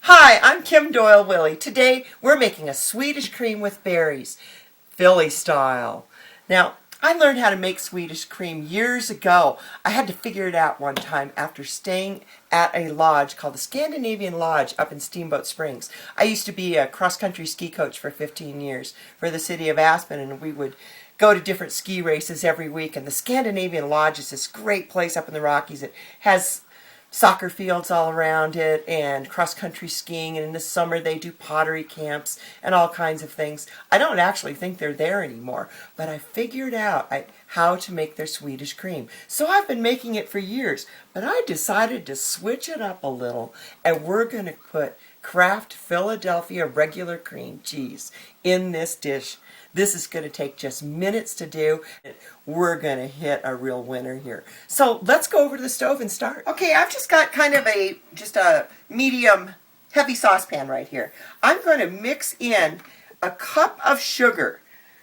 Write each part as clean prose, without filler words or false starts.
Hi, I'm Kim Doyle Wille. Today we're making a Swedish cream with berries, Philly style. Now, I learned how to make Swedish cream years ago. I had to figure it out one time after staying at a lodge called the Scandinavian Lodge up in Steamboat Springs. I used to be a cross-country ski coach for 15 years for the city of Aspen, and we would go to different ski races every week. And the Scandinavian Lodge is this great place up in the Rockies. It has soccer fields all around it and cross-country skiing, and in the summer they do pottery camps and all kinds of things. I don't actually think they're there anymore, but I figured out how to make their Swedish cream. So I've been making it for years, but I decided to switch it up a little, and we're going to put Kraft Philadelphia regular cream cheese in this dish. This is going to take just minutes to do. We're going to hit a real winner here. So let's go over to the stove and start. Okay, I've just got kind of a medium heavy saucepan right here. I'm going to mix in a cup of sugar,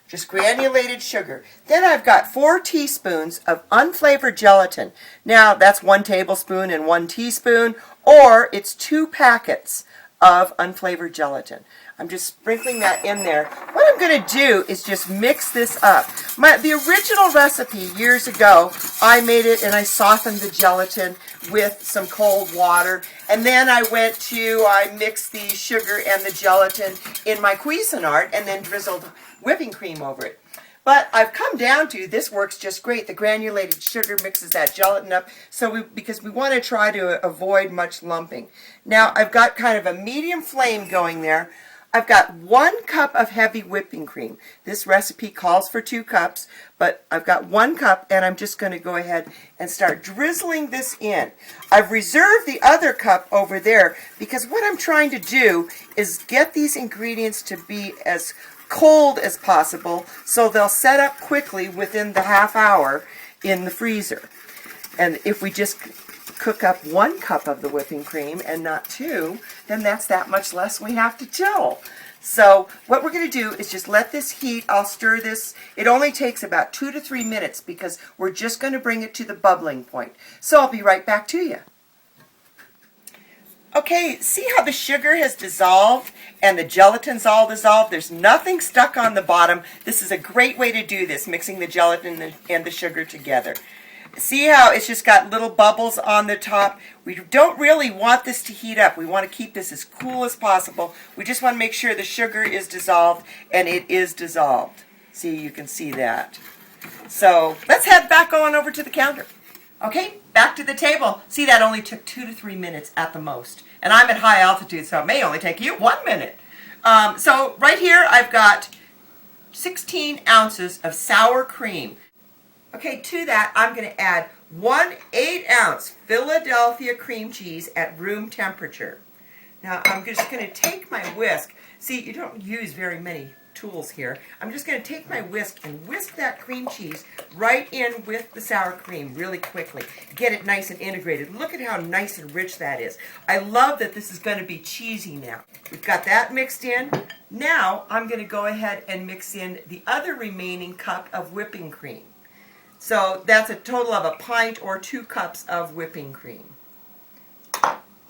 just granulated sugar. Then I've got 4 teaspoons of unflavored gelatin. Now that's 1 tablespoon and 1 teaspoon, or it's 2 packets of unflavored gelatin. I'm just sprinkling that in there. What I'm going to do is just mix this up. The original recipe years ago, I made it and I softened the gelatin with some cold water, and then I mixed the sugar and the gelatin in my Cuisinart and then drizzled whipping cream over it. But I've come down to this works just great. The granulated sugar mixes that gelatin up because we want to try to avoid much lumping. Now I've got kind of a medium flame going there. I've got 1 cup of heavy whipping cream. This recipe calls for 2 cups, but I've got 1 cup, and I'm just going to go ahead and start drizzling this in. I've reserved the other cup over there because what I'm trying to do is get these ingredients to be as cold as possible so they'll set up quickly within the half hour in the freezer. And if we just cook up 1 cup of the whipping cream and not 2, then that's that much less we have to chill. So what we're going to do is just let this heat. I'll stir this. It only takes about 2 to 3 minutes because we're just going to bring it to the bubbling point. So I'll be right back to you. Okay, see how the sugar has dissolved and the gelatin's all dissolved? There's nothing stuck on the bottom. This is a great way to do this, mixing the gelatin and the sugar together. See how it's just got little bubbles on the top? We don't really want this to heat up. We want to keep this as cool as possible. We just want to make sure the sugar is dissolved, and it is dissolved. See, you can see that. So let's head back on over to the counter. Okay, back to the table. See, that only took 2 to 3 minutes at the most. And I'm at high altitude, so it may only take you 1 minute. So right here, I've got 16 ounces of sour cream. Okay, to that, I'm going to add 1 8-ounce Philadelphia cream cheese at room temperature. Now, I'm just going to take my whisk. See, you don't use very many tools here. I'm just going to take my whisk and whisk that cream cheese right in with the sour cream really quickly. Get it nice and integrated. Look at how nice and rich that is. I love that this is going to be cheesy now. We've got that mixed in. Now, I'm going to go ahead and mix in the other remaining cup of whipping cream. So that's a total of 1 pint or 2 cups of whipping cream.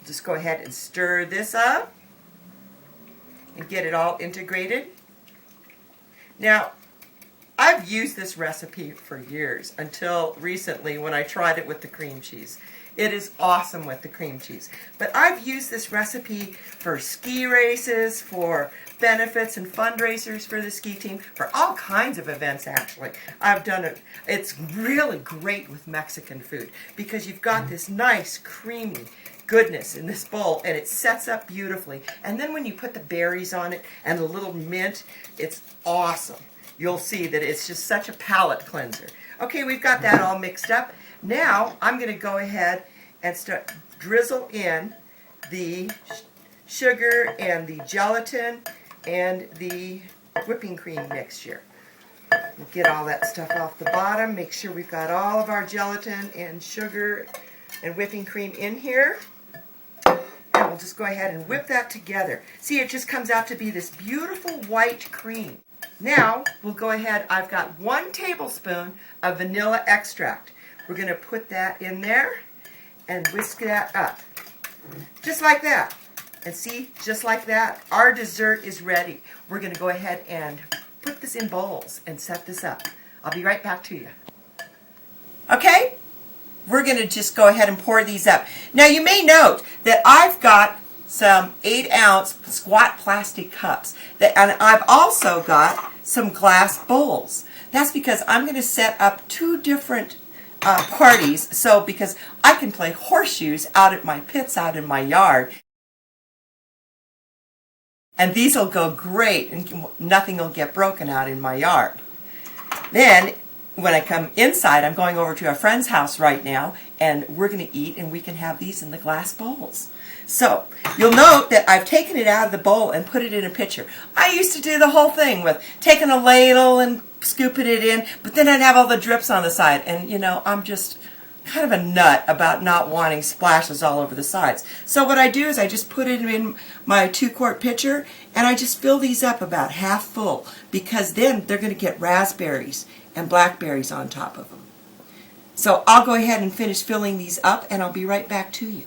Just go ahead and stir this up and get it all integrated. Now, I've used this recipe for years until recently when I tried it with the cream cheese. It is awesome with the cream cheese. But I've used this recipe for ski races, for benefits and fundraisers for the ski team, for all kinds of events actually. I've done it. It's really great with Mexican food because you've got this nice creamy goodness in this bowl and it sets up beautifully. And then when you put the berries on it and the little mint, it's awesome. You'll see that it's just such a palate cleanser. Okay, we've got that all mixed up. Now I'm going to go ahead and start drizzle in the sugar and the gelatin and the whipping cream mixture. We'll get all that stuff off the bottom. Make sure we've got all of our gelatin and sugar and whipping cream in here. And we'll just go ahead and whip that together. See, it just comes out to be this beautiful white cream. Now, we'll go ahead. I've got 1 tablespoon of vanilla extract. We're going to put that in there and whisk that up. Just like that. And see, just like that, our dessert is ready. We're going to go ahead and put this in bowls and set this up. I'll be right back to you. Okay, we're going to just go ahead and pour these up. Now you may note that I've got some 8-ounce squat plastic cups, and I've also got some glass bowls. That's because I'm going to set up 2 different parties, so because I can play horseshoes out at my pits out in my yard. And these will go great, and nothing will get broken out in my yard. Then, when I come inside, I'm going over to a friend's house right now, and we're going to eat, and we can have these in the glass bowls. So, you'll note that I've taken it out of the bowl and put it in a pitcher. I used to do the whole thing with taking a ladle and scooping it in, but then I'd have all the drips on the side, and you know, I'm just kind of a nut about not wanting splashes all over the sides. So what I do is I just put it in my 2-quart pitcher, and I just fill these up about half full, because then they're going to get raspberries and blackberries on top of them. So I'll go ahead and finish filling these up, and I'll be right back to you.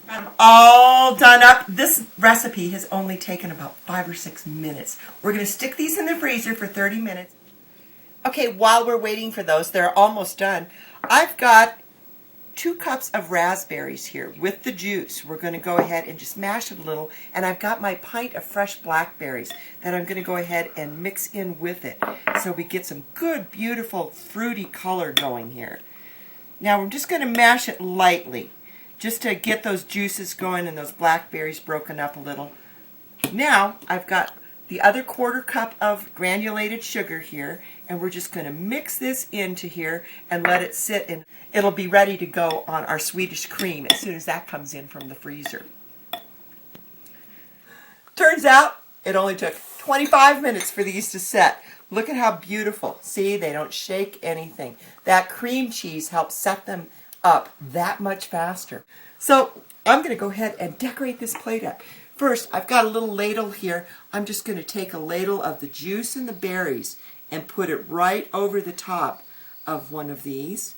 I'm all done up. This recipe has only taken about 5 or 6 minutes. We're going to stick these in the freezer for 30 minutes. Okay, while we're waiting for those, they're almost done. I've got 2 cups of raspberries here with the juice. We're going to go ahead and just mash it a little, and I've got my pint of fresh blackberries that I'm going to go ahead and mix in with it so we get some good, beautiful, fruity color going here. Now we're just going to mash it lightly just to get those juices going and those blackberries broken up a little. Now I've got the other 1/4 cup of granulated sugar here, and we're just going to mix this into here and let it sit, and it'll be ready to go on our Swedish cream as soon as that comes in from the freezer. Turns out it only took 25 minutes for these to set. Look at how beautiful. See, they don't shake anything. That cream cheese helps set them up that much faster. So I'm going to go ahead and decorate this plate up. First, I've got a little ladle here. I'm just going to take a ladle of the juice and the berries and put it right over the top of one of these.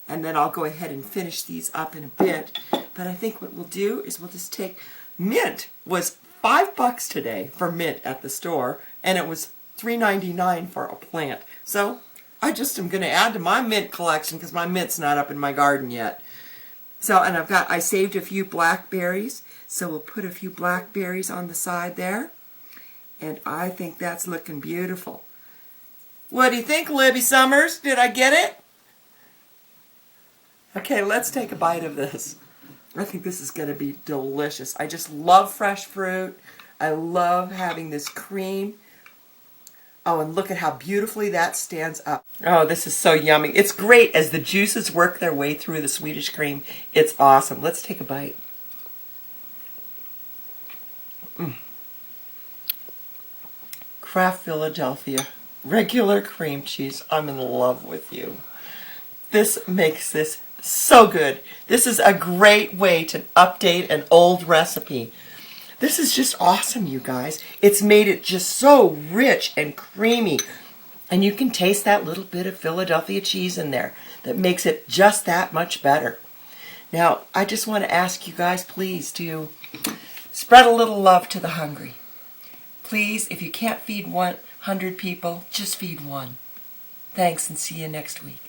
And then I'll go ahead and finish these up in a bit. But I think what we'll do is we'll just take mint. Was $5 today for mint at the store, and it was $3.99 for a plant. So I just am going to add to my mint collection because my mint's not up in my garden yet. So, and I saved a few blackberries, so we'll put a few blackberries on the side there. And I think that's looking beautiful. What do you think, Libby Summers? Did I get it? Okay, let's take a bite of this. I think this is going to be delicious. I just love fresh fruit. I love having this cream. Oh, and look at how beautifully that stands up. Oh, this is so yummy. It's great as the juices work their way through the Swedish cream. It's awesome. Let's take a bite. Kraft Philadelphia. Regular cream cheese. I'm in love with you. This makes this so good. This is a great way to update an old recipe. This is just awesome, you guys. It's made it just so rich and creamy. And you can taste that little bit of Philadelphia cheese in there that makes it just that much better. Now, I just want to ask you guys, please, to spread a little love to the hungry. Please, if you can't feed 100 people, just feed one. Thanks, and see you next week.